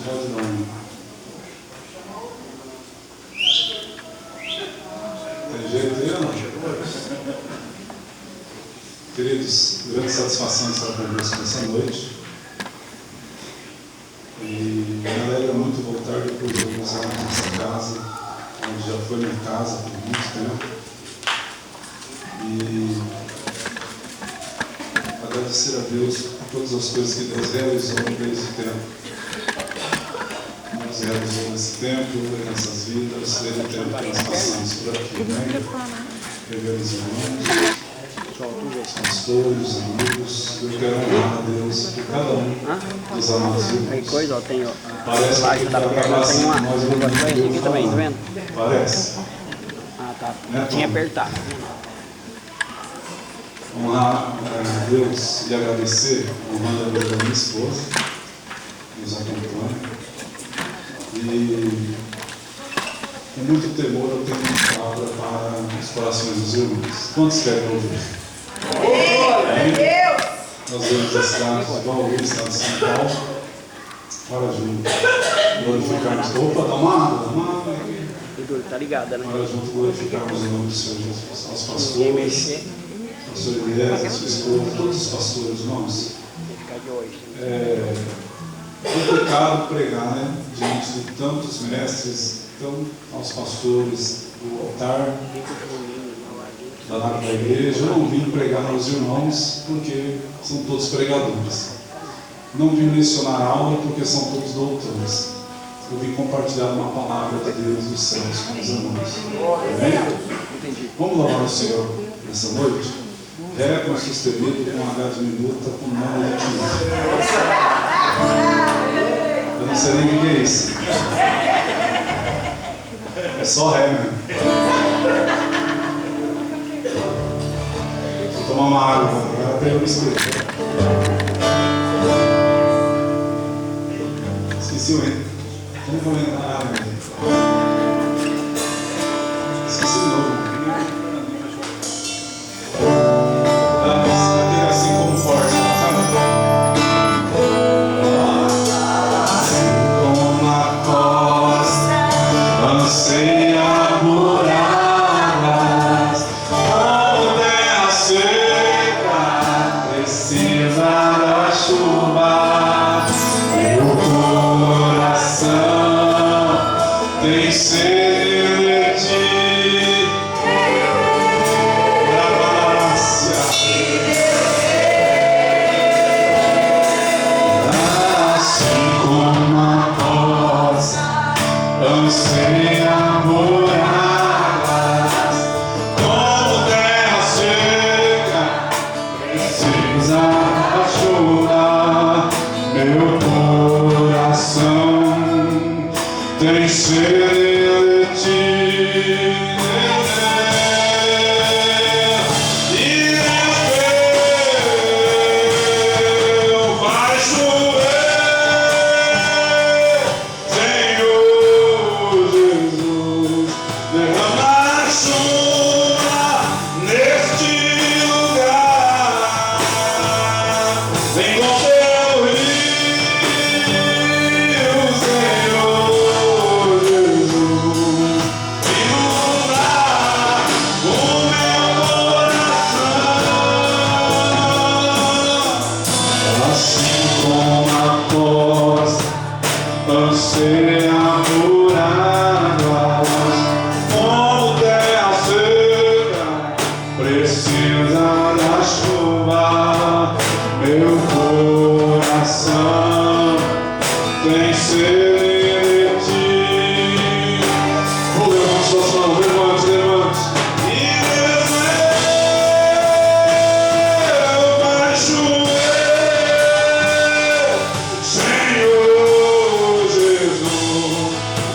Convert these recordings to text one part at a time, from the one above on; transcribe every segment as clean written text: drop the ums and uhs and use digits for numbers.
pode dar um. Tem jeito aí ou não? Queridos, grande satisfação estar convosco nessa noite. E me alegra muito voltar depois de alguns anos nessa casa, onde já foi minha casa por muito tempo. E agradecer a Deus por todas as coisas que Deus realizou nesse tempo. Deus realizou nesse tempo, em nossas vidas, desde o tempo que nós passamos por aqui, né? Reveres irmãos, pastores, amigos. Eu quero honrar a Deus por cada um dos amados irmãos. Aí coisa, ó, tem Parece que da perna, tem uma aqui também, tá vendo? Parece. Ah, tá. Né, Tinha apertado. Honrar a Deus e agradecer, honrando a Deus da minha esposa, que nos acompanha. E com muito temor eu tenho uma palavra para os corações dos irmãos. Quantos querem ouvir? Nós vemos a cidade de Bauru, estado de São Paulo, para junto glorificarmos. Opa, dá uma água. Tá ligada, né? Para junto glorificarmos o nome do Senhor Jesus. Aos pastores, pastor Elias, a sua esposa, todos os pastores, irmãos. É complicado pregar, né? Diante de tantos mestres, então, aos pastores do altar, da igreja. Eu não vim pregar aos irmãos, porque são todos pregadores. Não vim lecionar aula, porque são todos doutores. Eu vim compartilhar uma palavra de Deus dos céus com os irmãos. Amém? Vamos louvar o Senhor nessa noite? Ré com sustenido, com H diminuta, com nome de Cristo. Eu não sei nem o que é isso. É só Ré mesmo. Vou tomar uma água, até eu me esqueci. Esqueci o N. Como vou lembrar a água? Esqueci de novo. Assim como força, assim como a costa anseia por águas, como terra seca precisa da chuva, meu coração tem sede de ti. Assim como a costa anseia por águas, como terra seca precisa da chuva, meu coração tem sede de ti. Anseia por águas, como terra seca precisa da chuva, meu coração tem sede de ti. Oh, levante suas mãos, levante. E vai chover, Senhor Jesus,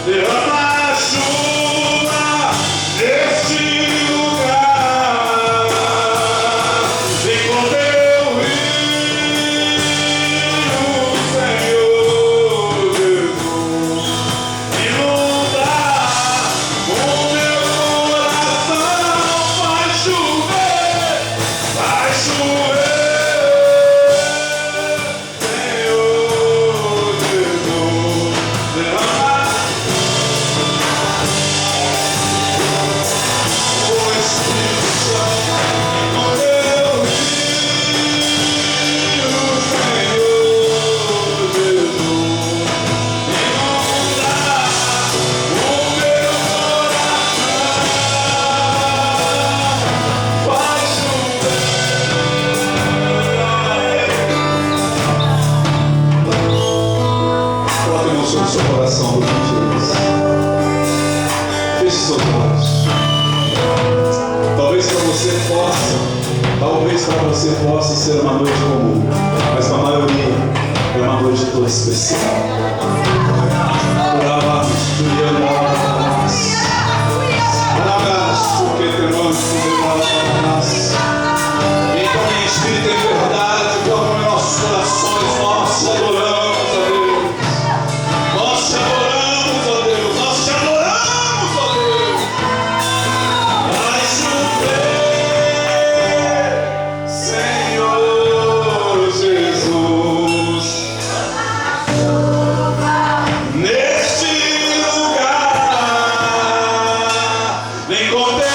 derrama a chuva neste lugar. Vem com teu rio, Senhor Jesus. sobre o seu coração durante eles. Feche seus olhos. Talvez para você possa ser uma noite comum, mas para a maioria é uma noite toda especial. Então, em espírito e em verdade, como em nossos corações, nós te adoramos, ó Deus. Nós te adoramos, ó Deus. Nós te adoramos, ó Deus. Vai chover, Senhor Jesus, neste lugar. Vem com teu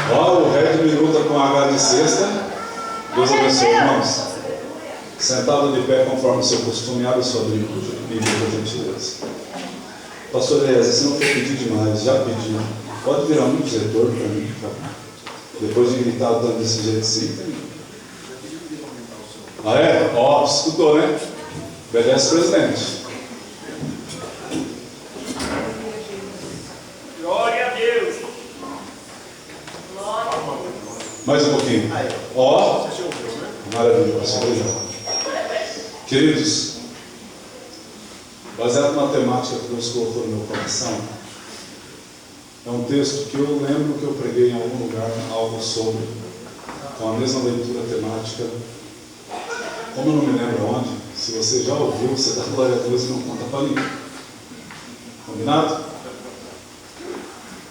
O Red me luta com H de sexta. Deus abençoe, irmãos. Sentado de pé conforme o seu costume, abre sua Bíblia, por gentileza. Pastor Elias, se não for pedir demais, já pediu. Pode virar muito retorno para mim, depois de gritar dando desse jeito assim. Ah é? Ó, escutou, né? Obedece o presidente. Glória a Deus. Mais um pouquinho. Ó, maravilhoso. Queridos, baseado na temática que Deus colocou no meu coração, é um texto que eu lembro que eu preguei em algum lugar, algo sobre, com a mesma leitura temática. Como eu não me lembro onde, se você já ouviu, você dá glória a Deus e não conta para ninguém. Combinado?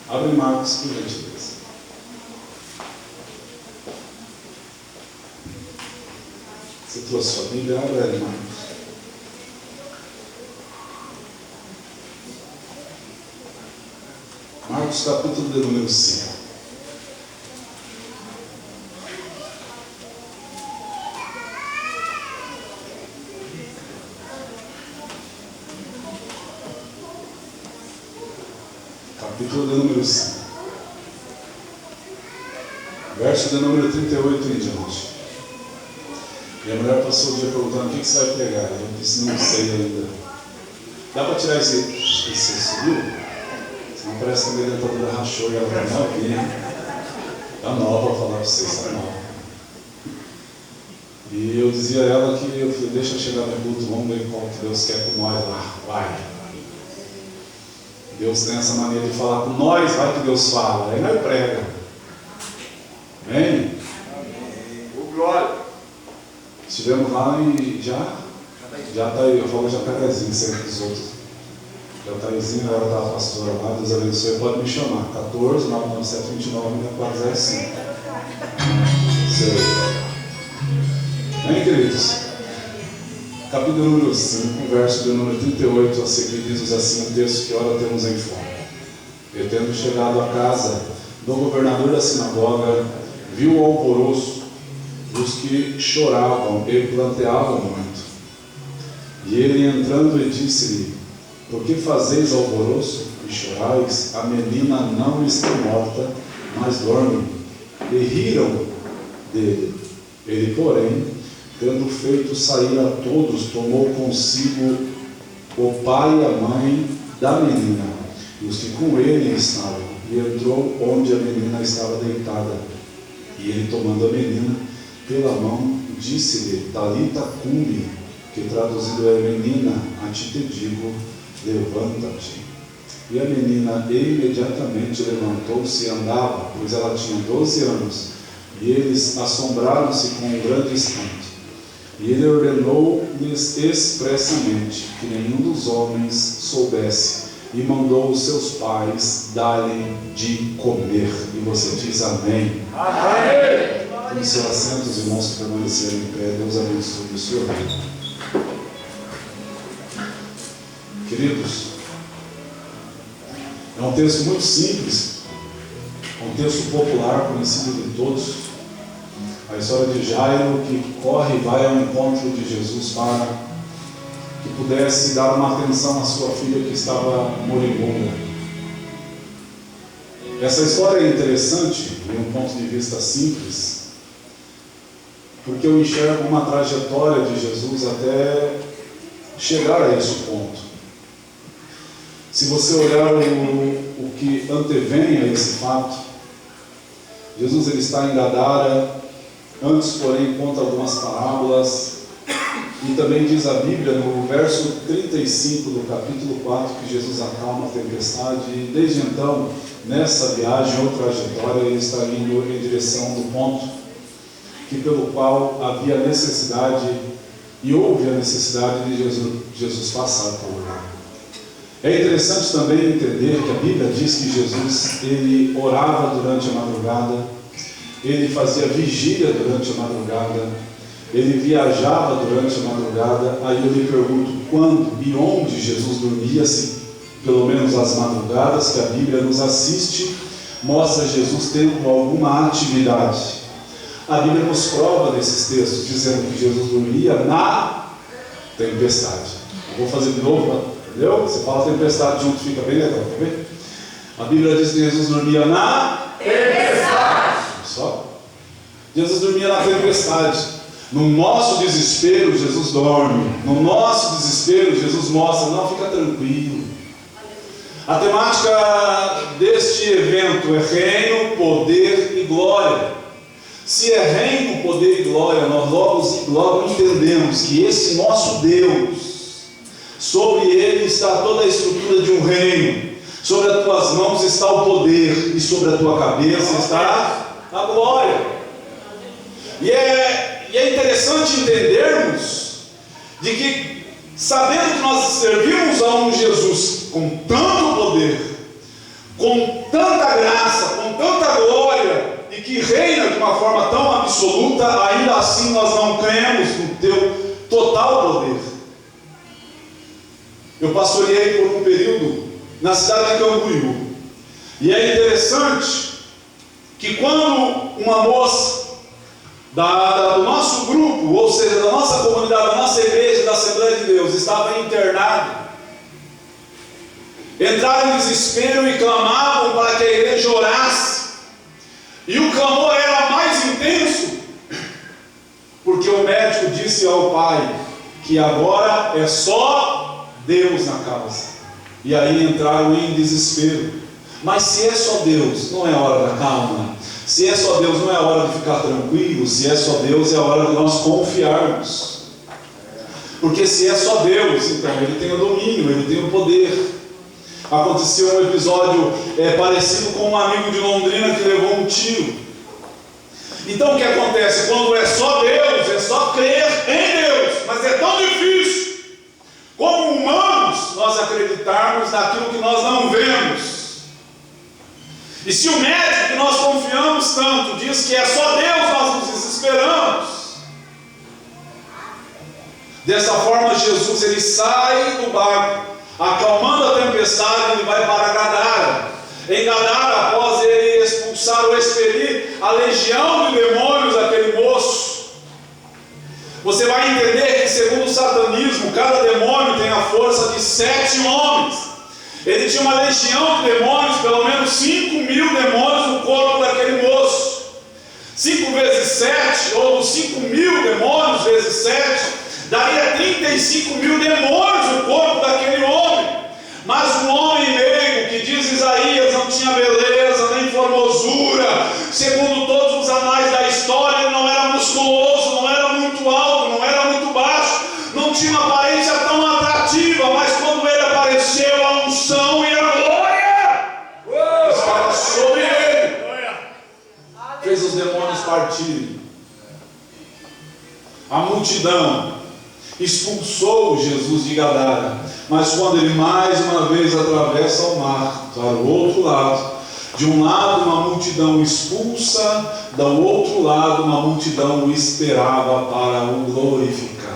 Abre Marcos, por gentileza. Você trouxe sua Bíblia? Abre aí, Marcos. Marcos, capítulo de número 5. Capítulo de número 5. Verso de número 38 em diante. E a mulher passou o dia perguntando: o que você vai pregar? Eu disse: não sei ainda. Dá para tirar esse subiu? Senão parece que a minha dentadura rachou e ela vai não aqui. Está nova para falar para vocês, está nova. E eu dizia a ela que eu falei: deixa eu chegar no culto, vamos ver como que Deus quer com nós lá. Vai. Deus tem essa maneira de falar com nós, vai que Deus fala. Aí nós prega. Amém? Glória. Estivemos lá e já está aí, eu falo Jacarezinho, sempre dos outros. Jacarezinho, agora está a pastora lá, Deus abençoe, pode me chamar. 14 997 29 405. Sei. Bem, queridos? Capítulo número 5, verso do número 38 a seguir, diz assim o texto: que ora temos em fome. E tendo chegado à casa do governador da sinagoga, viu o alvoroço dos que choravam e planteavam muito. E ele, entrando, e disse-lhe: por que fazeis alvoroço e chorais? A menina não está morta, mas dorme. E riram dele. Ele, porém, tendo feito sair a todos, tomou consigo o pai e a mãe da menina, e os que com ele estavam, e entrou onde a menina estava deitada. E ele, tomando a menina pela mão, disse-lhe: Talita cumi, que traduzido é: menina, a ti te digo, levanta-te. E a menina imediatamente levantou-se e andava, pois ela tinha 12 anos. E eles assombraram-se com um grande espanto. E ele ordenou-lhes expressamente que nenhum dos homens soubesse, e mandou os seus pais darem de comer. E você diz amém. Amém. Tome seus assentos, irmãos, que permanecerem em pé. Deus abençoe o Senhor. Queridos, é um texto muito simples, um texto popular, conhecido de todos. A história de Jairo, que corre e vai ao encontro de Jesus para que pudesse dar uma atenção à sua filha que estava moribunda. Essa história é interessante, de um ponto de vista simples, porque eu enxergo uma trajetória de Jesus até chegar a esse ponto. Se você olhar o que antevém a esse fato, Jesus ele está em Gadara. Antes, porém, conta algumas parábolas, e também diz a Bíblia, no verso 35 do capítulo 4, que Jesus acalma a tempestade, e desde então, nessa viagem ou trajetória, ele está indo em direção do ponto pelo qual havia necessidade, e houve a necessidade de Jesus passar por lá. É interessante também entender que a Bíblia diz que Jesus, ele orava durante a madrugada, ele fazia vigília durante a madrugada, ele viajava durante a madrugada. Aí eu lhe pergunto, quando e onde Jesus dormia, se pelo menos as madrugadas que a Bíblia nos assiste, mostra Jesus tendo alguma atividade. A Bíblia nos prova nesses textos, dizendo que Jesus dormia na tempestade. Eu vou fazer de novo, entendeu? Você fala tempestade junto, fica bem legal, tá vendo? A Bíblia diz que Jesus dormia na tempestade. Só? Jesus dormia na tempestade. No nosso desespero, Jesus dorme. No nosso desespero, Jesus mostra, não, fica tranquilo. A temática deste evento é reino, poder e glória. Se é reino, poder e glória, nós logo entendemos que esse nosso Deus, sobre ele está toda a estrutura de um reino. Sobre as tuas mãos está o poder, e sobre a tua cabeça está a glória. E é interessante entendermos de que, sabendo que nós servimos a um Jesus com tanto poder, com tanta graça, com tanta glória, e que reina de uma forma tão absoluta, ainda assim nós não cremos no teu total poder. Eu pastoreei por um período na cidade de Camboriú, e é interessante que quando uma moça do nosso grupo, ou seja, da nossa comunidade, da nossa igreja, da Assembleia de Deus, estava internada, entraram em desespero e clamavam para que a igreja orasse, e o clamor era mais intenso, porque o médico disse ao pai que agora é só Deus na causa, e aí entraram em desespero. Mas se é só Deus, não é hora da calma. Se é só Deus, não é hora de ficar tranquilo. Se é só Deus, é hora de nós confiarmos. Porque se é só Deus, então Ele tem o domínio, Ele tem o poder. Aconteceu um episódio parecido com um amigo de Londrina que levou um tiro. Então o que acontece? Quando é só Deus, é só crer em Deus. Mas é tão difícil, como humanos, nós acreditarmos naquilo que nós não vemos. E se o médico que nós confiamos tanto diz que é só Deus, nós nos desesperamos. Dessa forma, Jesus ele sai do barco, acalmando a tempestade, ele vai para Gadara. Em Gadara, após ele expulsar ou expelir a legião de demônios daquele moço, você vai entender que, segundo o satanismo, cada demônio tem a força de 7 homens. Ele tinha uma legião de demônios, pelo menos 5.000 demônios no corpo daquele moço. 5 vezes 7, ou 5.000 demônios vezes 7, daria 35.000 demônios no corpo daquele homem. Mas um homem leigo, que diz Isaías, não tinha beleza nem formosura, segundo todos os anais da história, ele não era musculoso, não era muito alto, não era muito baixo, não tinha uma aparência tão atrativa, mas quando ele apareceu, a unção e a glória estava sobre ele. Fez os demônios partirem. A multidão expulsou Jesus de Gadara, mas quando ele mais uma vez atravessa o mar para o outro lado, de um lado uma multidão expulsa, do outro lado uma multidão o esperava para o glorificar.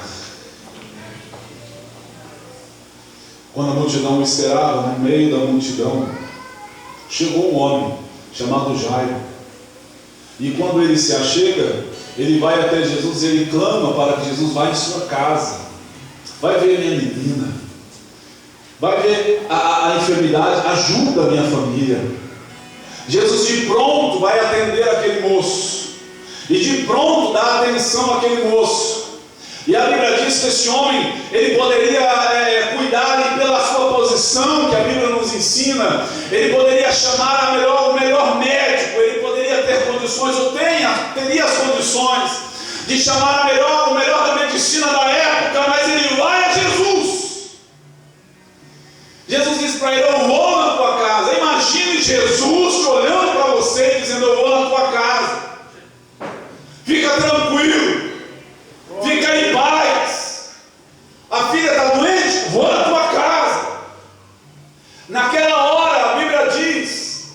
Quando a multidão o esperava, no meio da multidão chegou um homem chamado Jairo, e quando ele se achega, ele vai até Jesus e ele clama para que Jesus vá em sua casa. Vai ver minha menina, vai ver a enfermidade, ajuda a minha família. Jesus de pronto vai atender aquele moço, e de pronto dá atenção àquele moço. E a Bíblia diz que esse homem, ele poderia cuidar, e pela sua posição que a Bíblia nos ensina, ele poderia chamar o melhor médico, ele poderia ter condições, ou teria as condições de chamar o melhor da medicina da época, mas ele vai a Jesus. Jesus diz para ele: eu vou na tua casa. Imagine Jesus olhando para você e dizendo: eu vou na tua casa, fica tranquilo, fica em paz, a filha está doente, vou na tua casa. Naquela hora a Bíblia diz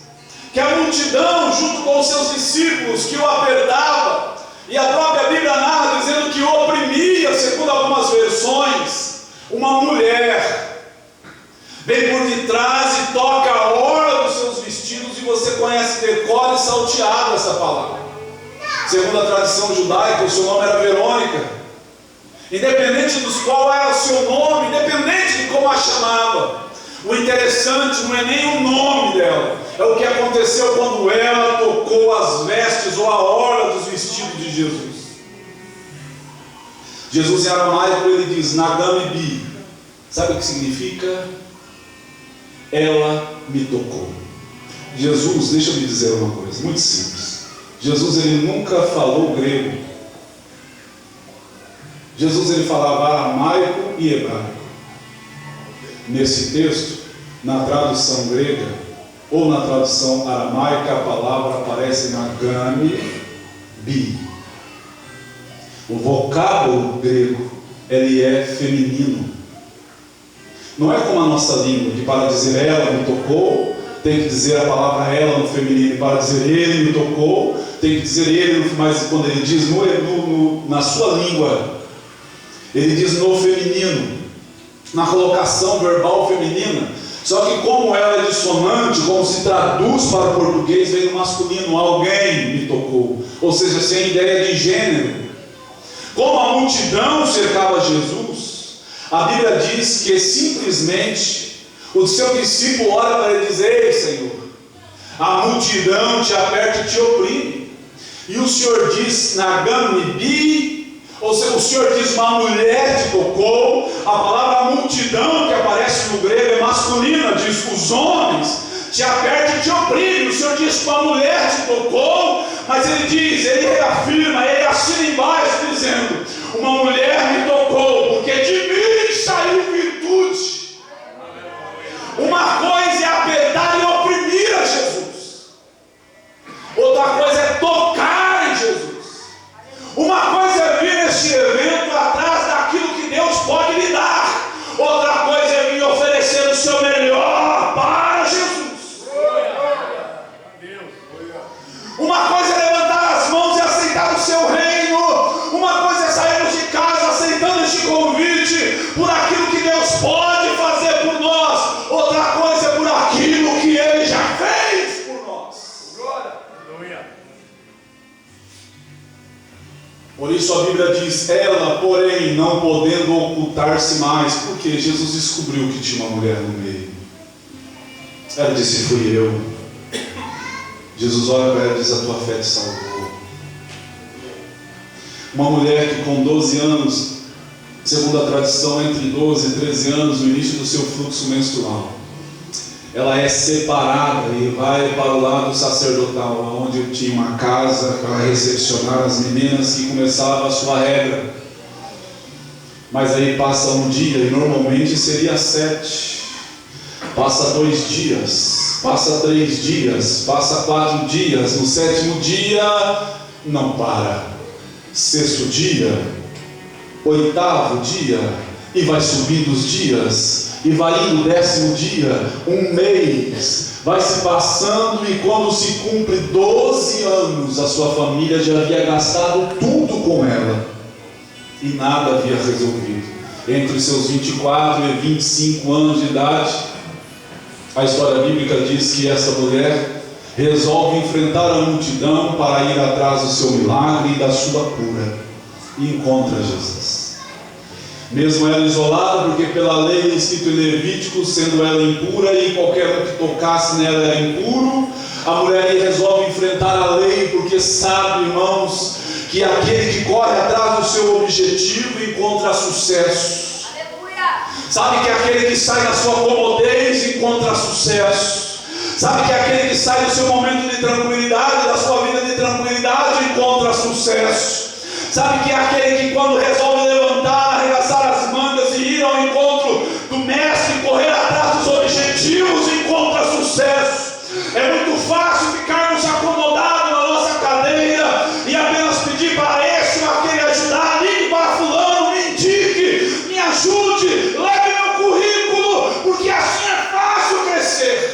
que a multidão junto com os seus discípulos que o apertava, e a própria Bíblia narra dizendo que o oprimia, segundo algumas versões, uma mulher vem por detrás e toca a orla dos seus vestidos, e você conhece decor e salteado essa palavra. Segundo a tradição judaica, o seu nome era Verônica. Independente dos qual era o seu nome, independente de como a chamava, o interessante não é nem o nome dela, é o que aconteceu quando ela tocou as vestes ou a orla dos vestidos de Jesus. Jesus em aramaico ele diz Nagami Bi. Sabe o que significa? Ela me tocou. Jesus, deixa eu me dizer uma coisa muito simples. Jesus ele nunca falou grego. Jesus ele falava aramaico e hebraico. Nesse texto, na tradução grega ou na tradução aramaica, a palavra aparece Nagami Bi. O vocábulo grego ele é feminino. Não é como a nossa língua, que para dizer ela me tocou, tem que dizer a palavra ela no feminino, e para dizer ele me tocou, tem que dizer ele, mas quando ele diz na sua língua, ele diz no feminino, na colocação verbal feminina. Só que como ela é dissonante, como se traduz para o português, vem no masculino, alguém me tocou, ou seja, sem ideia de gênero. Como a multidão cercava Jesus, a Bíblia diz que simplesmente o seu discípulo ora para ele dizer: ei Senhor, a multidão te aperta e te oprime. E o Senhor diz Nagami Bi, ou seja, o Senhor diz uma mulher te tocou. A palavra multidão que aparece no grego é masculina, diz os homens te aperta e te oprime. O Senhor diz que uma mulher te tocou, mas ele diz, ele reafirma, ele assina embaixo dizendo: uma mulher me tocou, porque de mim saiu virtude. Uma coisa é apertar e oprimir a Jesus, outra coisa é tocar em Jesus. Uma coisa é vir neste evento atrás daquilo que Deus pode lhe dar, outra coisa é vir oferecer o seu melhor para Jesus. Uma coisa é levantar as mãos e aceitar o seu reino, uma coisa é sairmos de casa aceitando este convite por aquilo que Deus pode fazer por nós, outra coisa é por aquilo que Ele já fez por nós. Por isso a Bíblia diz, ela porém não podendo ocultar-se mais, porque Jesus descobriu que tinha uma mulher no meio. Ela disse, fui eu. Jesus olha para ela e diz, a tua fé te salvou. Uma mulher que com 12 anos, segundo a tradição, entre 12 e 13 anos, no início do seu fluxo menstrual, ela é separada e vai para o lado sacerdotal, onde tinha uma casa para recepcionar as meninas que começava a sua regra. Mas aí passa um dia, e normalmente seria 7. Passa 2 dias, passa 3 dias, passa 4 dias. No 7º dia, não para. Sexto dia, oitavo dia, e vai subindo os dias, e vai indo o 10º dia, um mês, vai se passando, e quando se cumpre 12 anos, a sua família já havia gastado tudo com ela, e nada havia resolvido. Entre seus 24 e 25 anos de idade, a história bíblica diz que essa mulher resolve enfrentar a multidão para ir atrás do seu milagre e da sua cura, e encontra Jesus. Mesmo ela isolada, porque pela lei escrito em Levítico, sendo ela impura e qualquer um que tocasse nela era impuro, a mulher resolve enfrentar a lei, porque sabe, irmãos, que aquele que corre atrás do seu objetivo encontra sucesso. Sabe que aquele que sai da sua comodez encontra sucesso. Sabe que aquele que sai do seu momento de tranquilidade, da sua vida de tranquilidade, encontra sucesso. Sabe que aquele que quando resolve levantar, arregaçar as mangas e ir ao encontro do mestre, correr atrás dos objetivos, encontra sucesso. É muito fácil ficarmos acomodados na nossa cadeira e apenas pedir para esse ou aquele ajudar. Ligue para fulano, me indique, me ajude, leve meu currículo, porque assim é fácil crescer.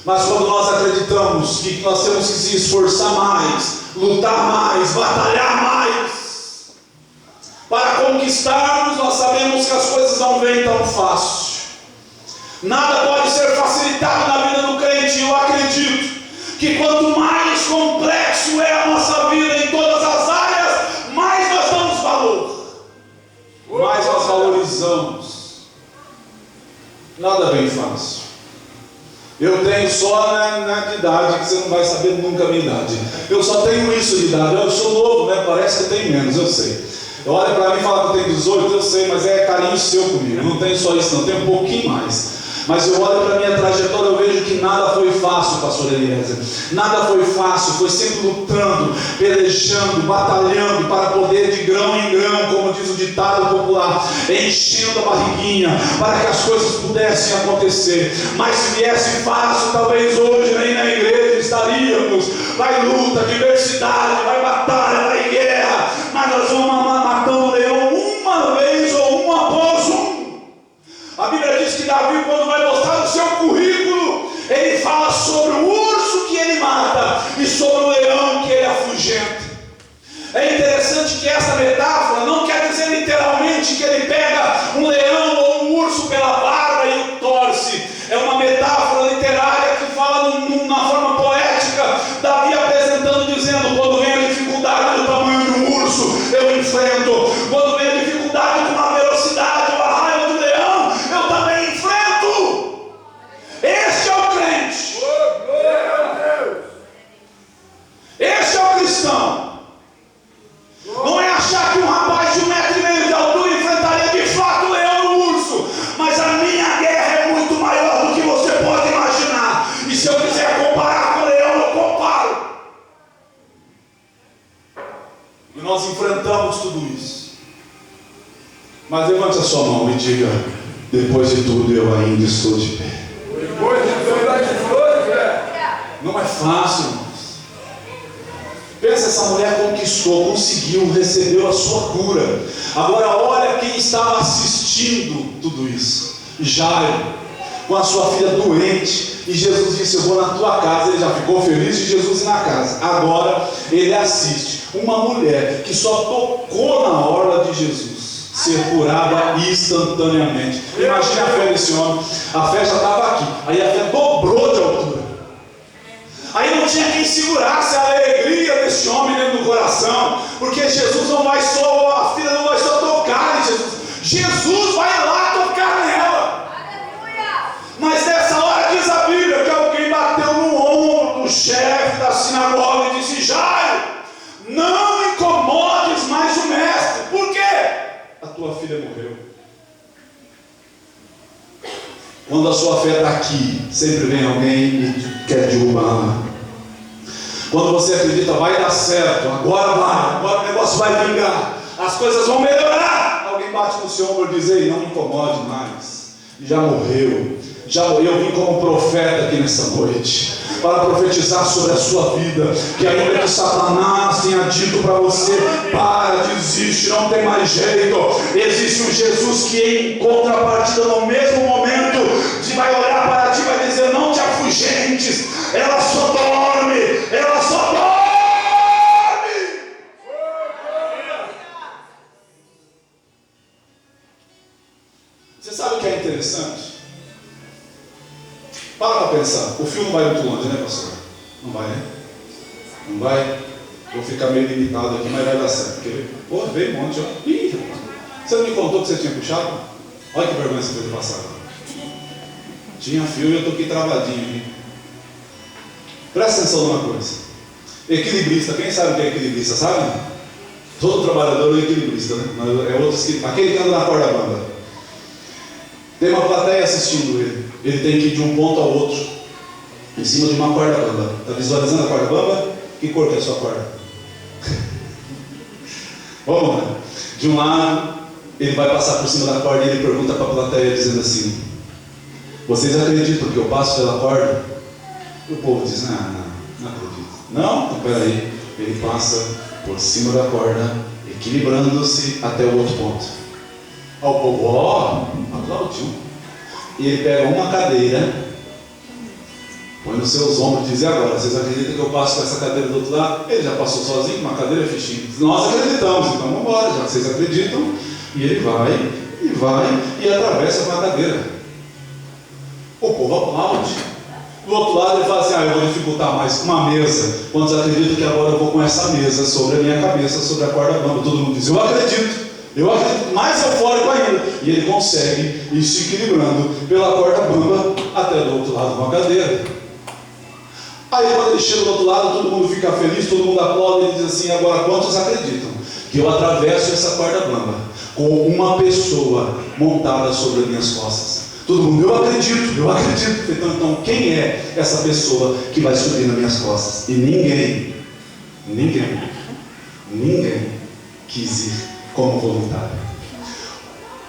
Mas quando nós acreditamos que nós temos que se esforçar mais, lutar mais, batalhar mais, para conquistarmos, nós sabemos que as coisas não vêm tão fácil. Nada pode ser facilitado na vida do crente. Eu acredito que quanto mais complexo é a nossa vida em todas as áreas, mais nós damos valor, mais nós valorizamos. Nada vem fácil. Eu tenho só na idade, que você não vai saber nunca a minha idade. Eu só tenho isso de idade. Eu sou novo, né? Parece que eu tenho menos, eu sei. Olha para mim e fala que eu tenho 18, eu sei, mas é carinho seu comigo. Eu não tenho só isso, não, eu tenho um pouquinho mais. Mas eu olho para a minha trajetória, eu vejo que nada foi fácil, pastor Eliezer. Nada foi fácil, foi sempre lutando, pelejando, batalhando para poder de grão em grão, como diz o ditado popular, enchendo a barriguinha, para que as coisas pudessem acontecer. Mas se viesse fácil, talvez hoje nem na igreja estaríamos. Vai luta, diversidade, vai batalha, vai guerra, mas nós vamos matando o leão uma vez ou um após um. A Bíblia diz que Davi, quando vai mostrar o seu currículo, ele fala sobre o urso que ele mata e sobre o leão que ele afugenta. É interessante que essa metáfora não quer dizer literalmente que ele pega um leão ou um urso pela barba e o torce. É uma metáfora literária que fala numa forma poética, Davi apresentando, dizendo: quando vem a dificuldade do tamanho de um urso, eu enfrento. Quando vem a dificuldade de uma velocidade ou a raiva do leão, eu também enfrento. Este é o crente. Este é o cristão. Não é achar que um rapaz de 1,5 m de altura enfrentaria de fato o leão ou o urso, mas a minha guerra é muito maior do que você pode imaginar. E se eu quiser comparar com o leão, eu comparo. E nós enfrentamos tudo isso. Mas levante a sua mão e diga: depois de tudo eu ainda estou de pé. Depois de tudo eu ainda estou de pé. Não é fácil, irmãos. Pensa, essa mulher conquistou, conseguiu, recebeu a sua cura. Agora olha quem estava assistindo tudo isso. Jairo, com a sua filha doente. E Jesus disse: eu vou na tua casa. Ele já ficou feliz de Jesus ir na casa. Agora ele assiste uma mulher que só tocou na orla de Jesus ser curada instantaneamente. Imagina a fé desse homem. A fé já estava aqui, aí a fé dobrou de altura. Aí não tinha quem segurasse a alegria desse homem dentro do coração, porque Jesus não vai só, a filha não vai só tocar em Jesus, Jesus vai lá tocar nela. Aleluia! Mas nessa hora diz a Bíblia que alguém bateu no ombro do chefe da sinagoga e disse: Jairo, não incomodes mais o mestre. Por quê? A tua filha morreu. Quando a sua fé está aqui, sempre vem alguém e quer derrubar. Quando você acredita, vai dar certo, agora o negócio vai vingar, as coisas vão melhorar, alguém bate no seu ombro e diz: ei, não me incomode mais, já morreu. Eu vim como profeta aqui nessa noite. para profetizar sobre a sua vida. Que ainda que Satanás tenha dito para você: para, desiste, não tem mais jeito, existe um Jesus que em contrapartida, no mesmo momento, vai olhar para ti e vai dizer: não te afugentes, ela só dorme, ela só dorme. Você sabe o que é interessante? Para pensar, o fio não vai muito longe, né, pastor? Não vai, né? Não vai? Vou ficar meio limitado aqui, mas vai dar certo. Porque, pô, veio um monte, ó. Ih, rapaz, você não me contou que você tinha puxado? Olha que vergonha você fez passar. Tinha fio e eu estou aqui travadinho aqui. Presta atenção numa coisa. Equilibrista, quem sabe o que é equilibrista, sabe? Todo trabalhador é equilibrista, né? É outro que, aquele que anda na corda bamba. Tem uma plateia assistindo ele. Ele tem que ir de um ponto ao outro, em cima de uma corda bamba. Está visualizando a corda bamba? Que cor que é a sua corda? Vamos lá. De um lado, ele vai passar por cima da corda e ele pergunta para a plateia, dizendo assim: vocês acreditam que eu passo pela corda? E o povo diz: não acredito. Não? Então peraí. Ele passa por cima da corda, equilibrando-se até o outro ponto. O povo, aplaudiu. E ele pega uma cadeira, põe nos seus ombros e diz: e agora, vocês acreditam que eu passo com essa cadeira do outro lado? Ele já passou sozinho, uma cadeira fichinha. Nós acreditamos, então vamos embora, já que vocês acreditam. E ele vai e atravessa com a cadeira. O povo aplaude. Do outro lado ele fala assim: eu vou dificultar mais com uma mesa. Quantos acreditam que agora eu vou com essa mesa sobre a minha cabeça, sobre a corda bamba? Todo mundo diz: eu acredito, mais eufórico ainda. E ele consegue ir se equilibrando pela corda bamba até do outro lado com a cadeira. Aí quando ele chega do outro lado, todo mundo fica feliz, todo mundo aplaude. Ele diz assim: agora quantos acreditam que eu atravesso essa corda bamba com uma pessoa montada sobre as minhas costas? Todo mundo: eu acredito. Então quem é essa pessoa que vai subir nas minhas costas? E ninguém quis ir como voluntário.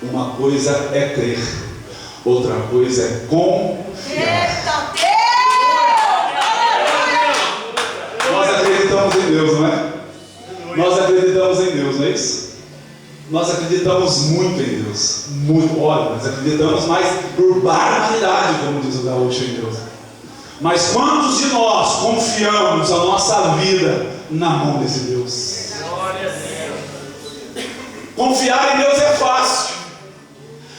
Uma coisa é crer, outra coisa é confiar. Nós acreditamos em Deus, não é? Nós acreditamos em Deus, não é isso? Nós acreditamos muito em Deus. Muito, olha, nós acreditamos mais por barbaridade, como diz o gaúcho, em Deus. Mas quantos de nós confiamos a nossa vida na mão desse Deus? Confiar em Deus é fácil.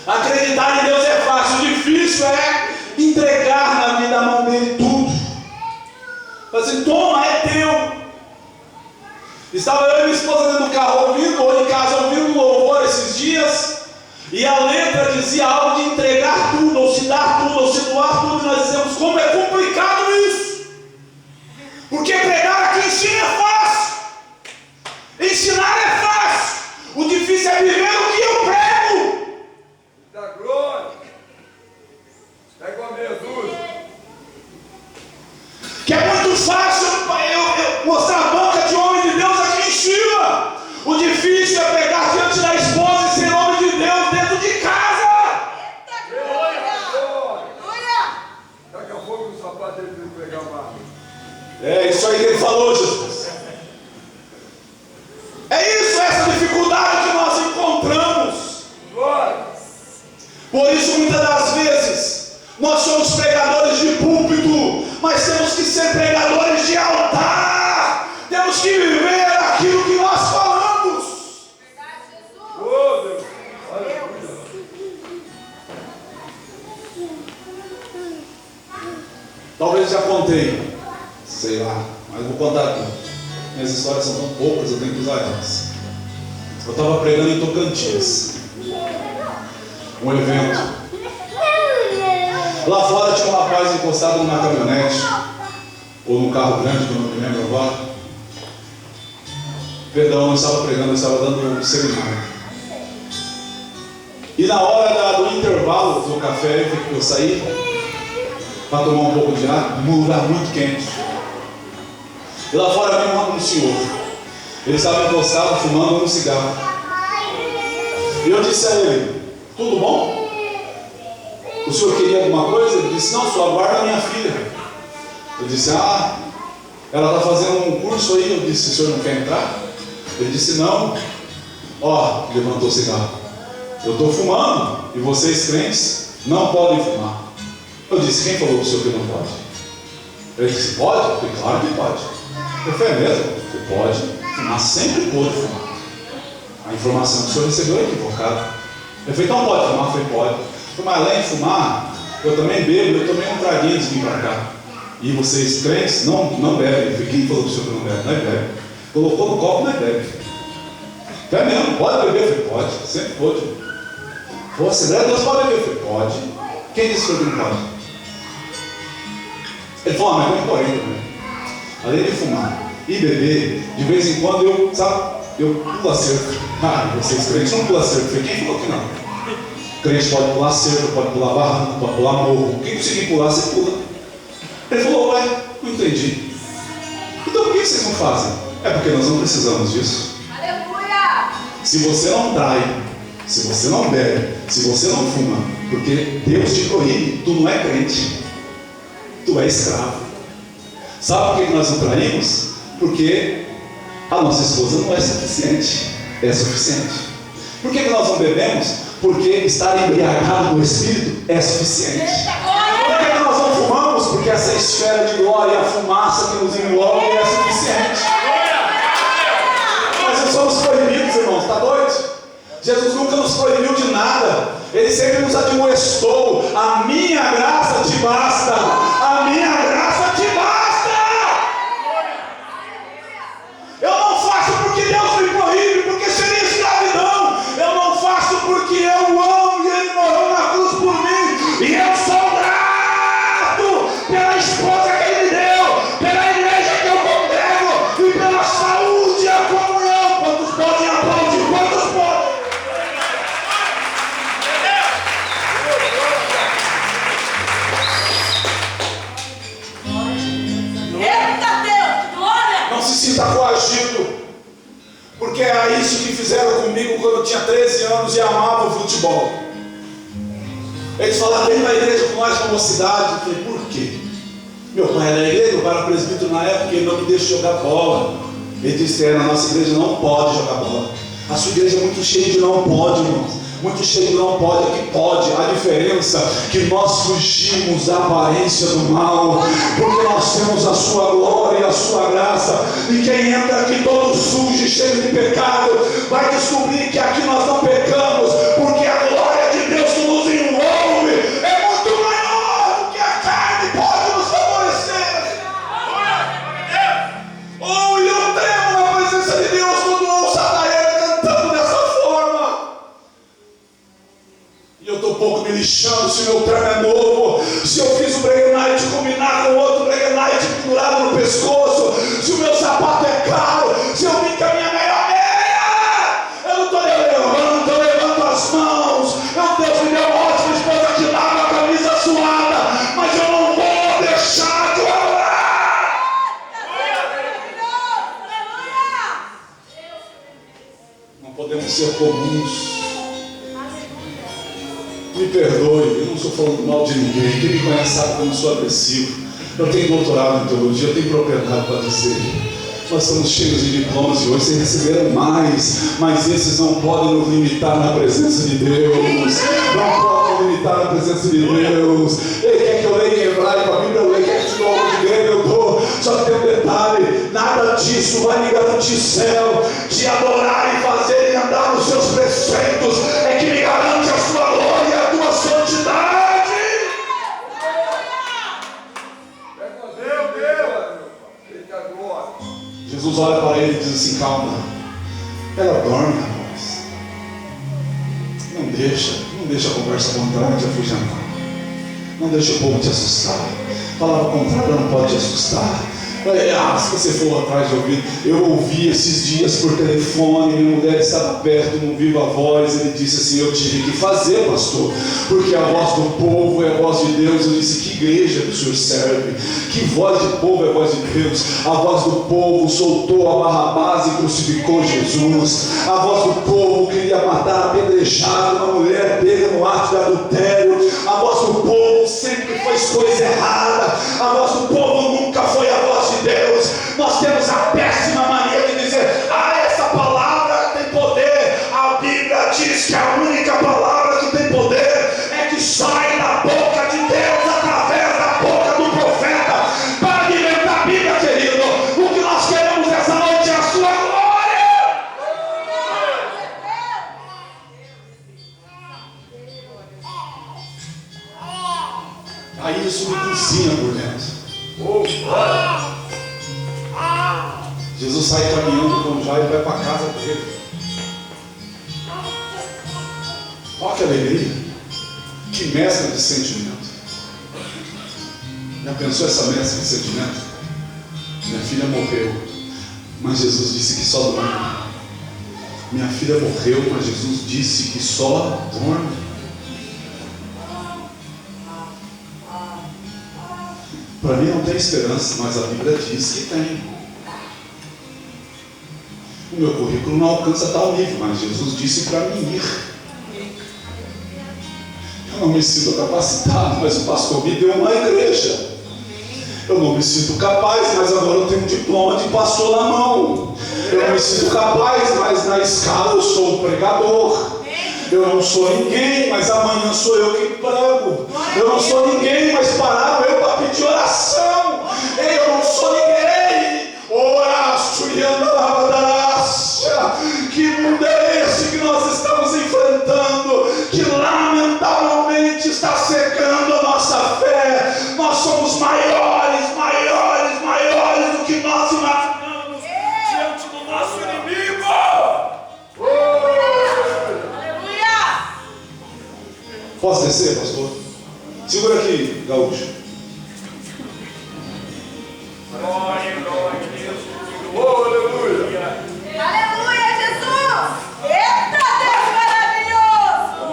Acreditar em Deus é fácil. O difícil é entregar na vida, na mão dele tudo. Assim: toma, é teu. Estava eu e minha esposa dentro do carro ouvindo, ou em casa ouvindo louvor esses dias, e a letra dizia algo de entregar tudo, ou se dar tudo, ou se doar tudo. E nós dizemos: como é complicado isso, porque pregar aqui ensina é fácil, ensinar é fácil, o difícil é viver o que eu prego. Da glória. É igual a Jesus. Que é muito fácil eu mostrar a boca de homem de Deus aqui em cima. O difícil é pegar diante da esposa e ser homem de Deus dentro de casa. Daqui a pouco o sapato ele tem que pegar uma. É isso aí que ele falou, Jesus. É isso, essa dificuldade que nós encontramos. Por isso, muitas das vezes, nós somos pregadores de púlpito, mas temos que ser pregadores de altar. Temos que viver aquilo que nós falamos. Oh, Deus. Aleluia. Talvez já contei, sei lá, mas vou contar aqui. Minhas histórias são tão poucas, eu tenho que usar elas. Eu estava pregando em Tocantins, um evento. Lá fora tinha um rapaz encostado numa caminhonete, ou num carro grande, que eu não me lembro agora. Perdão, eu não estava pregando, eu estava dando um seminário. E na hora do intervalo do café, eu saí para tomar um pouco de ar, num lugar muito quente. E lá fora veio um senhor. Ele estava encostado, fumando um cigarro. E eu disse a ele: tudo bom? O senhor queria alguma coisa? Ele disse: não, só aguarda a minha filha. Eu disse, ela está fazendo um curso aí. Eu disse, o senhor não quer entrar? Ele disse, não. Ó, levantou o cigarro. Eu estou fumando e vocês crentes não podem fumar. Eu disse, quem falou para o senhor que não pode? Ele disse, pode? Eu falei, claro que pode. Eu falei, é mesmo? Você pode fumar, sempre pode fumar. A informação que o senhor recebeu é equivocada. Eu falei, então pode fumar? Eu falei, pode. Mas além de fumar, eu também bebo, eu tomei um traguinho antes de vir para cá. E vocês crentes não bebem. Eu falei, quem falou para o senhor que não bebe? Não é bebe. Colocou no copo, não é bebe. É mesmo, pode beber? Eu falei, pode, sempre pode. Você, Deus pode beber? Eu falei, pode. Quem disse que eu não pode? Ele falou, mas tem um porém também. Além de fumar e beber, de vez em quando eu pulo a cerca. Vocês crentes não pulam a cerca. Eu falei, quem falou que não? Crente pode pular cerca, pode pular barranco, pode pular morro. Quem conseguir pular, você pula. Ele falou, ué, não entendi. Então por que vocês não fazem? É porque nós não precisamos disso. Aleluia! Se você não trai, se você não bebe, se você não fuma, porque Deus te proíbe, tu não é crente, tu é escravo. Sabe por que nós não traímos? Porque a nossa esposa não é suficiente. É suficiente. Por que nós não bebemos? Porque estar embriagado no Espírito é suficiente. Por que nós não fumamos? Porque essa esfera de glória, a fumaça que nos envolve é suficiente. Nós não somos proibidos, irmãos, está doido? Jesus nunca nos proibiu de nada. Ele sempre nos admoestou. A minha graça te basta. A minha graça te basta. Eu não faço porque Deus me proíbe, porque seria escravidão. Eu não faço porque eu amo e Ele morreu na cruz por mim. E eu sou grato pela esposa que Ele me deu, pela igreja que eu congrego e pela saúde e a comunhão. Quantos podem aplaudir? Quantos podem? Não se sinta coagido, porque é isso que fizeram comigo quando eu tinha 13 anos e amava o futebol. Eles falaram, vem na igreja com nós, com a mocidade. Eu falei, por quê? Meu pai era da igreja, meu pai era presbítero na época, ele não me deixa jogar bola. Ele disse, na nossa igreja não pode jogar bola. A sua igreja é muito cheia de não pode, irmãos. Muito cheio de não pode, aqui pode. A diferença é que nós fugimos da aparência do mal, porque nós temos a sua glória e a sua graça. E quem entra aqui todo sujo e cheio de pecado, vai descobrir que aqui nós não pecamos, porque a glória de Deus que nos envolve é muito maior do que a carne pode nos favorecer. Oh, e eu tremo na presença de Deus quando ouço a Daiane cantando dessa forma. E eu estou pouco me lixando se o meu trem é novo, se eu fiz o breguenite combinar com outro breguenite pendurado no pescoço, se o meu sapato é caro, se eu vim com a minha melhor meia. Eu não estou levando, eu levanto as mãos. Meu Deus, me deu uma ótima esposa que lava a camisa suada, mas eu não vou deixar de orar. Não podemos ser comuns. Me perdoe, eu não estou falando mal de ninguém. Quem me conhece sabe como eu sou agressivo. Eu tenho doutorado em teologia, eu tenho propriedade para dizer. Nós estamos cheios de diplomas e hoje vocês receberam mais, mas esses não podem nos limitar na presença de Deus. Não podem nos limitar na presença de Deus. Ele quer que eu leia em hebraico, a Bíblia eu leio, quer que eu te dou de grego, eu dou. Só que tem um detalhe, nada disso vai me garantir céu. Te adorar e fazer e andar nos seus preceitos é que me garante a sua glória e a tua santidade. Jesus olha para ele e diz assim, calma, ela dorme, rapaz. Não deixa a conversa contrária te afugentar. Não deixa o povo te assustar. Palavra contrária não pode te assustar. Se você for atrás de ouvir, eu ouvi esses dias por telefone, minha mulher estava perto, não viva voz, ele disse assim, eu tive que fazer, pastor, porque a voz do povo é a voz de Deus. Eu disse, que igreja que o senhor serve? Que voz de povo é a voz de Deus? A voz do povo soltou a Barrabás e crucificou Jesus. A voz do povo queria matar apedrejado uma mulher pega no ato de adultério. A voz do povo sempre faz coisa errada. A voz do povo nunca Nós temos a péssima mania de dizer: ah, essa palavra tem poder. A Bíblia diz que a única palavra que tem poder é que sai da boca de Deus através da boca do profeta. Para de inventar a Bíblia, querido. O que nós queremos essa noite é a sua glória. Aí isso me cozinha por dentro. Jesus sai caminhando com Jairo e vai para a casa dele. Olha que alegria. Que mescla de sentimento. Já pensou essa mescla de sentimento? Minha filha morreu, mas Jesus disse que só dorme. Minha filha morreu, mas Jesus disse que só dorme. Para mim não tem esperança, mas a Bíblia diz que tem. O meu currículo não alcança tal nível, mas Jesus disse para mim ir. Eu não me sinto capacitado, mas o pastor me deu uma igreja. Eu não me sinto capaz, mas agora eu tenho um diploma de pastor na mão. Eu não me sinto capaz, mas na escala eu sou um pregador. Eu não sou ninguém, mas amanhã sou eu que prego. Eu não sou ninguém, mas pararam eu para pedir oração. Eu não sou ninguém. Oraço e andarabadácia. Que mundo é esse que nós estamos enfrentando? Que lamentavelmente está secando a nossa fé. Nós somos maiores, maiores, maiores do que nós imaginamos diante do nosso inimigo. Posso descer, pastor? Segura aqui, gaúcho. Glória, glória a Deus. Oh, aleluia. Aleluia, Jesus! Eita, Deus maravilhoso!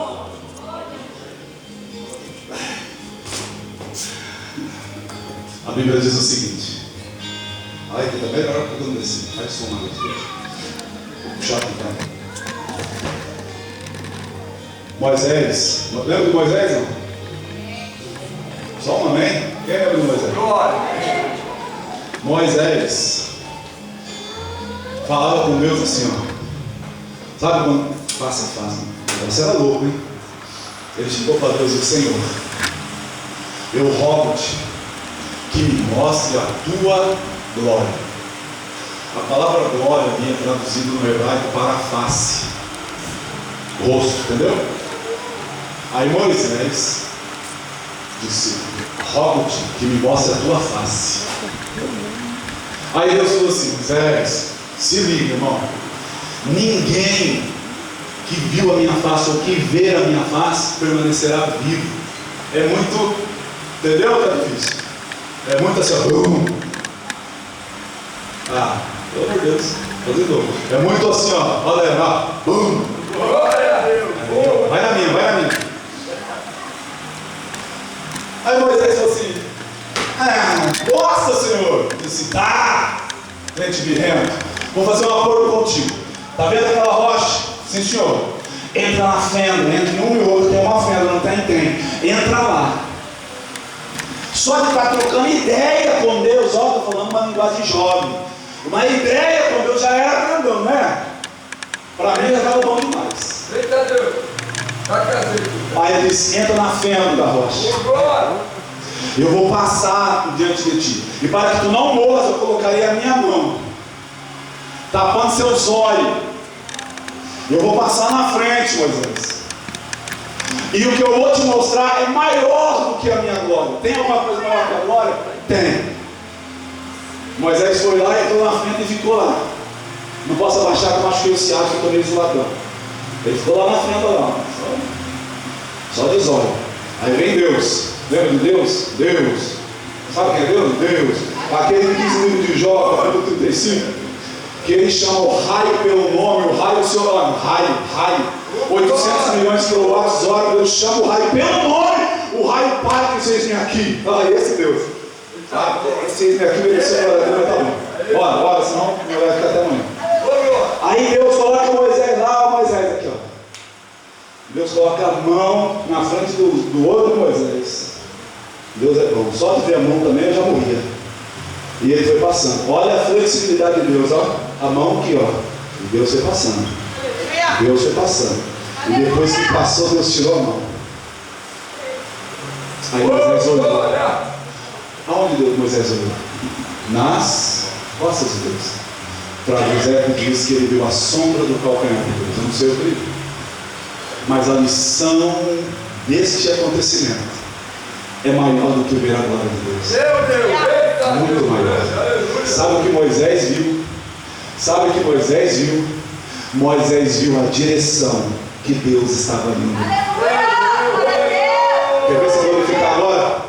A Bíblia diz o seguinte. Ai, que tá melhor que eu descer. Faz som na vez. Vou puxar aqui, tá? Moisés, lembra de Moisés, não? Só um amém? Quem lembra de Moisés? Glória. Moisés falava com Deus assim, ó. Sabe quando? Faça. Você era louco, hein? Ele chegou para Deus e disse: Senhor, eu rogo-te que me mostre a tua glória. A palavra glória vinha traduzida no hebraico para face, rosto, entendeu? Aí Moisés disse: rogo-te que me mostre a tua face. Aí Deus falou assim: Moisés, se liga, irmão. Ninguém que viu a minha face ou que vê a minha face permanecerá vivo. É muito, entendeu? Tá difícil. É muito assim, pelo amor de Deus, fazer novo. É muito assim, ó. Olha, ó. Glória a Deus. Vai na minha. Aí Moisés falou assim: nossa, Senhor. Eu disse: tá, crente birrento, vou fazer um acordo contigo. Tá vendo aquela rocha? Sim, senhor. Entra na fenda, entre um e o outro, tem uma fenda, não tem. Entra lá. Só de estar trocando ideia com Deus, ó, estou falando uma linguagem jovem. Uma ideia com Deus já era grandão, né? Para mim já estava bom demais. Eita Deus. Tá casado. Aí ele disse: entra na fenda da rocha. Glória. Eu vou passar diante de ti. E para que tu não morras, eu colocarei a minha mão, tapando seus olhos. Eu vou passar na frente, Moisés. E o que eu vou te mostrar é maior do que a minha glória. Tem alguma coisa maior que a glória? Tem. Moisés foi lá, entrou na frente e ficou lá. Não posso abaixar, que eu machuquei o ciático, que eu estou meio zoadão. Ele ficou lá na frente, lá. Só de zóio. Aí vem Deus. Lembra de Deus? Deus. Sabe quem é Deus? Deus. Aquele 15 livros de Jó, capítulo 35, que ele chama o raio pelo nome, o raio do seu nome. Raio. 800 milhões de quilowatts hora, Deus chama o raio pelo nome. O raio para que vocês vêm aqui. Ah, esse Deus. Vocês vêm aqui, mereceu agora, tá bom. Bora, senão não vai ficar até amanhã. Aí Deus coloca Moisés lá, Moisés aqui, ó. Deus coloca a mão na frente do outro Moisés. Deus é bom. Só de ver a mão também eu já morria. E ele foi passando. Olha a flexibilidade de Deus, ó. A mão aqui, ó. E Deus foi passando. Deus foi passando. E depois que passou, Deus tirou a mão. Aí Moisés olhou. Aonde Moisés olhou? Nas costas de Deus. Para José diz que ele viu a sombra do calcanhar de Deus. Eu não sei o que ele viu. Mas a lição deste acontecimento é maior do que ver a glória de Deus. Muito maior. Sabe o que Moisés viu? Sabe o que Moisés viu? Moisés viu a direção que Deus estava indo. Quer ver se eu vou ficar agora?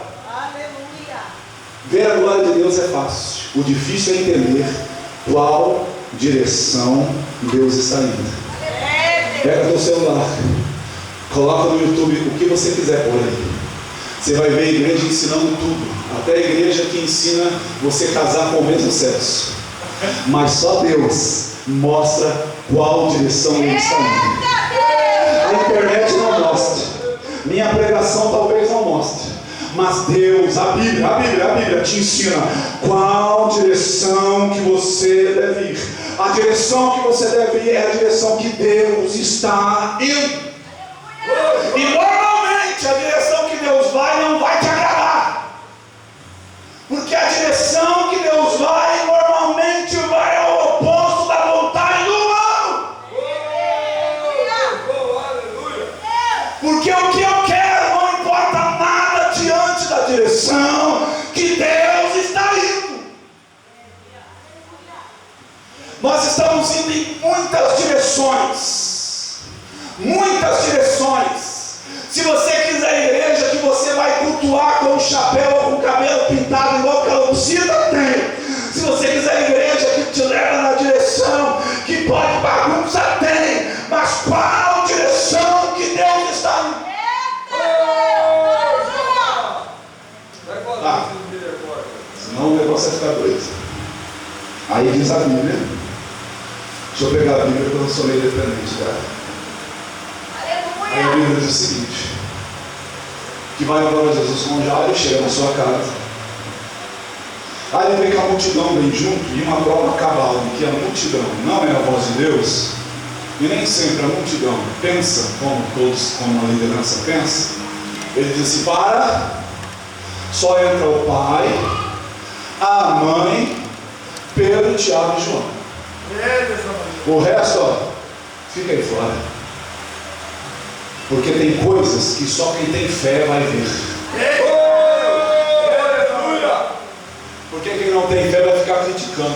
Ver a glória de Deus é fácil. O difícil é entender qual direção Deus está indo. Pega teu celular, coloca no YouTube o que você quiser por aí. Você vai ver a igreja ensinando tudo. Até a igreja que ensina você casar com o mesmo sexo. Mas só Deus mostra qual direção Ele está indo. A internet não mostra. Minha pregação talvez não mostre. Mas Deus, a Bíblia te ensina qual direção que você deve ir. A direção que você deve ir é a direção que Deus está indo. E normalmente a direção que Deus vai não vai te agradar. Porque a direção que Deus vai normalmente vai ao oposto da vontade do humano. Porque o que eu quero não importa nada diante da direção que Deus está indo. Nós estamos indo em muitas direções. Muitas direções. Se você quiser igreja que você vai cultuar com o chapéu ou com o cabelo pintado igual calopsita, tem. Se você quiser igreja que te leva na direção que pode bagunça, tem. Mas qual direção que Deus está indo? Senão o negócio vai ficar doido. Aí diz a Bíblia. Deixa eu pegar a Bíblia porque eu não sou meio dependente, cara. Aí a Bíblia diz o seguinte: que vai agora Jesus com Jairo, chega na sua casa. Aí ele vê que a multidão vem junto e uma prova cabal de que a multidão não é a voz de Deus, e nem sempre a multidão pensa como a liderança pensa. Ele diz assim: para, só entra o pai, a mãe, Pedro, Tiago e João. O resto, ó, fica aí fora. Porque tem coisas que só quem tem fé vai ver. Porque quem não tem fé vai ficar criticando.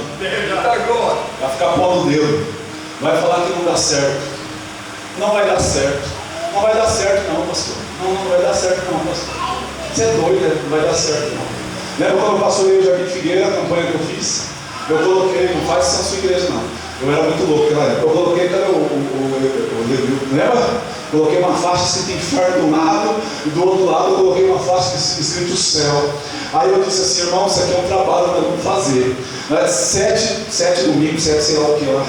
Vai ficar pondo o dedo. Vai falar que não dá certo. Não vai dar certo. Não vai dar certo não, pastor. Não vai dar certo não, pastor. Você é doido, né? Não vai dar certo não. Lembra quando eu pastoreei o Jardim Figueira, a campanha que eu fiz? Eu coloquei, não faz isso na sua igreja não. Eu era muito louco naquela época. Eu coloquei, cadê o lembra? Coloquei uma faixa escrita inferno de um lado, e do outro lado eu coloquei uma faixa escrito céu. Aí eu disse assim: irmão, isso aqui é um trabalho que nós vamos fazer. 7 domingos, 7 sei lá o que lá.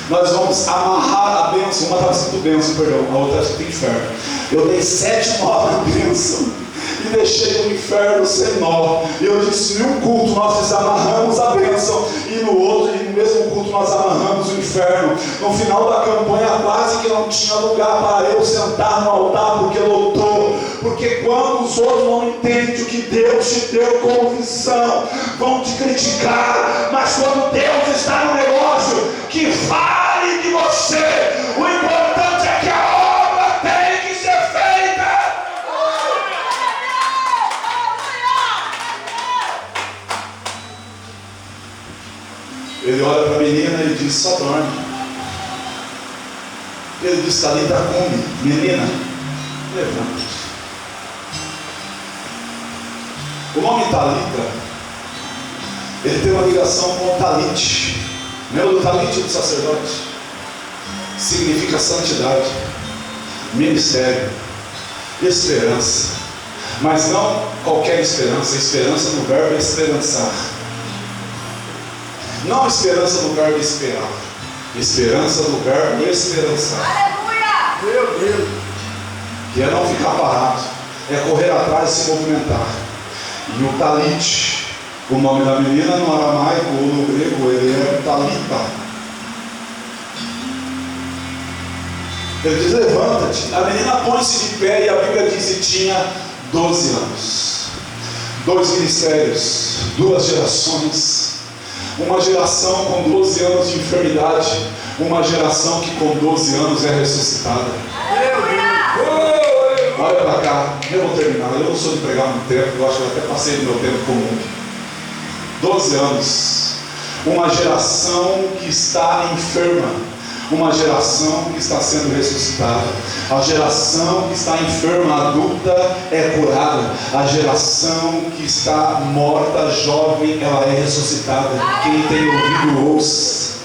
Nós vamos amarrar a bênção. Uma estava escrito bênção, perdão, a outra escrito inferno. Eu dei 7 nós na bênção e deixei o inferno sem nó. E eu disse: em um culto nós desamarramos a bênção, e no outro, e no mesmo culto nós amarramos o inferno. No final da campanha quase que não tinha lugar para eu sentar no altar, porque lotou. Porque quando os outros não entendem o que Deus te deu como visão, vão te criticar. Mas quando Deus está no negócio que fale de você, o importante é que a obra tem que ser feita. Ele olha para a menina e diz: só dorme. Ele diz: Talita cumi, menina, levanta-te. O nome Talita, ele tem uma ligação com o Talite. Lembra do Talite do sacerdote? Significa santidade, ministério, esperança. Mas não qualquer esperança. Esperança no verbo esperançar. Não esperança no verbo esperar. Esperança no verbo esperançar. Aleluia! Meu Deus! Que é não ficar parado, é correr atrás e se movimentar. E o talite, O nome da menina no aramaico ou no grego ele é Talita. Ele diz: levanta-te. A menina põe-se de pé e a Bíblia diz que tinha 12 anos. 2 ministérios, 2 gerações. Uma geração com 12 anos de enfermidade, uma geração que com 12 anos é ressuscitada. Olha para cá, eu vou terminar. Eu não sou de pregar muito tempo, eu acho que eu até passei do meu tempo comum. 12 anos, uma geração que está enferma, uma geração que está sendo ressuscitada. A geração que está enferma, adulta, é curada. A geração que está morta, jovem, ela é ressuscitada. Quem tem ouvido, ouça.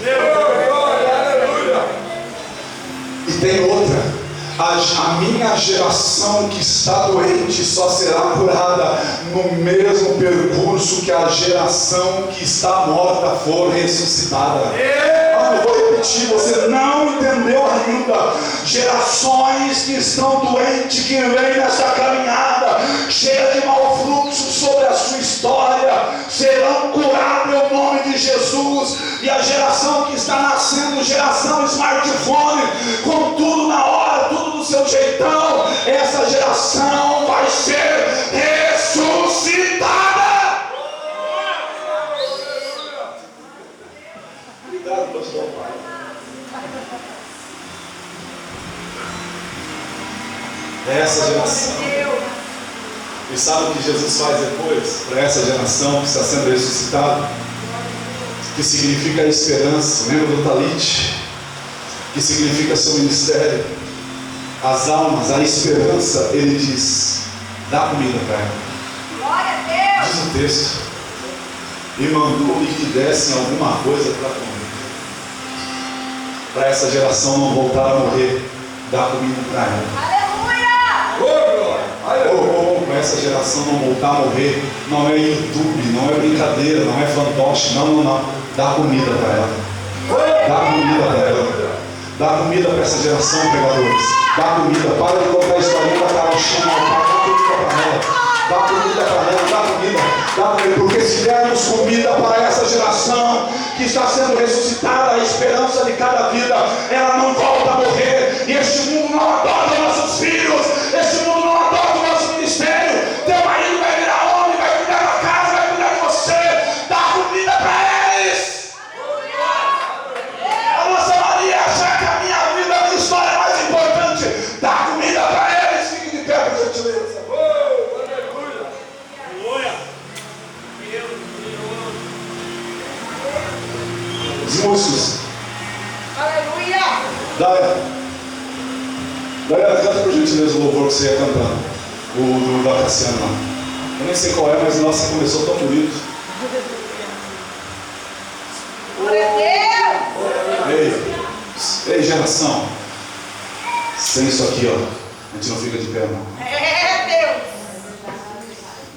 E tem outra. A minha geração que está doente só será curada no mesmo percurso que a geração que está morta for ressuscitada. Eu vou repetir, você não entendeu ainda. Gerações que estão doentes, que vêm nessa caminhada cheia de mau fluxo sobre a sua história, serão curados em nome de Jesus. E a geração que está nascendo, geração smartphone, com tudo na hora, tudo do seu jeitão, essa geração vai ser ressuscitada. Obrigado, pastor. Essa geração. E sabe o que Jesus faz depois? Para essa geração que está sendo ressuscitada, que significa a esperança. Lembra do Talit? Que significa seu ministério, as almas, a esperança. Ele diz: dá comida para ela. Glória a Deus. Diz o texto: e mandou que dessem alguma coisa para comer. Para essa geração não voltar a morrer, dá comida para ela. Para essa geração não voltar a morrer, não é YouTube, não é brincadeira, não é fantoche, não. Dá comida para ela. Dá comida para ela. Dá comida para essa geração, pregadores. Dá comida. Para de contar a historinha da carochinha, dá comida para ela. Dá comida para ela, dá comida. Dá comida. Porque se dermos comida para essa geração que está sendo ressuscitada, a esperança de cada vida, ela não volta a morrer. E este mundo não adota nossos filhos. Este mundo não adota o nosso ministério. Teu marido vai virar homem, vai cuidar da casa, vai cuidar de você. Dá comida para eles. A nossa Maria achar que a minha vida, a minha história é mais importante. Dá comida para eles. Fique de pé, por gentileza. Os músicos. Aleluia. Daí canta por gentileza o louvor que você ia cantar. O do da Cassiano lá. Eu nem sei qual é, mas nossa, começou tão bonito. Glória a Deus. Ei, geração. Sem isso aqui, ó, a gente não fica de pé, não. É Deus.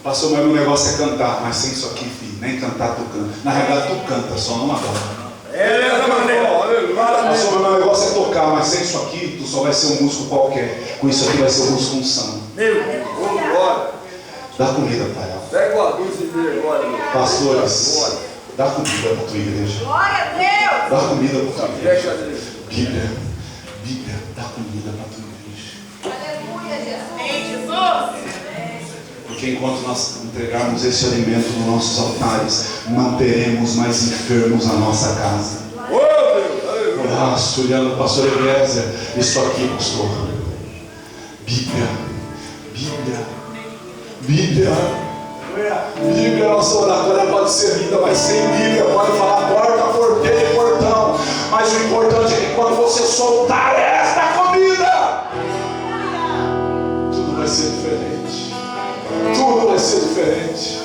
Pastor, mas meu negócio é cantar, mas sem isso aqui, filho, nem cantar tu canta. Na realidade tu canta, só não agora. Pastor, mas meu negócio é tocar, mas sem isso aqui tu só vai ser um músico qualquer. Com isso aqui vai ser um músico unção. Dá comida para ela. Pega uma dúzia de glória. Pastores, dá comida para a tua igreja. Glória a Deus. Dá comida para a tua igreja. Fecha a igreja. Bíblia, dá comida para a tua igreja. Aleluia, Jesus. Em Jesus. Porque enquanto nós entregarmos esse alimento nos nossos altares, não teremos mais enfermos na nossa casa. Ah, Juliano, pastor Eliezer, isso aqui, pastor. Bíblia, nossa oratória pode ser linda, mas sem Bíblia, pode falar porta, porteiro e portão. Mas o importante é que quando você soltar esta comida, tudo vai ser diferente. Tudo vai ser diferente.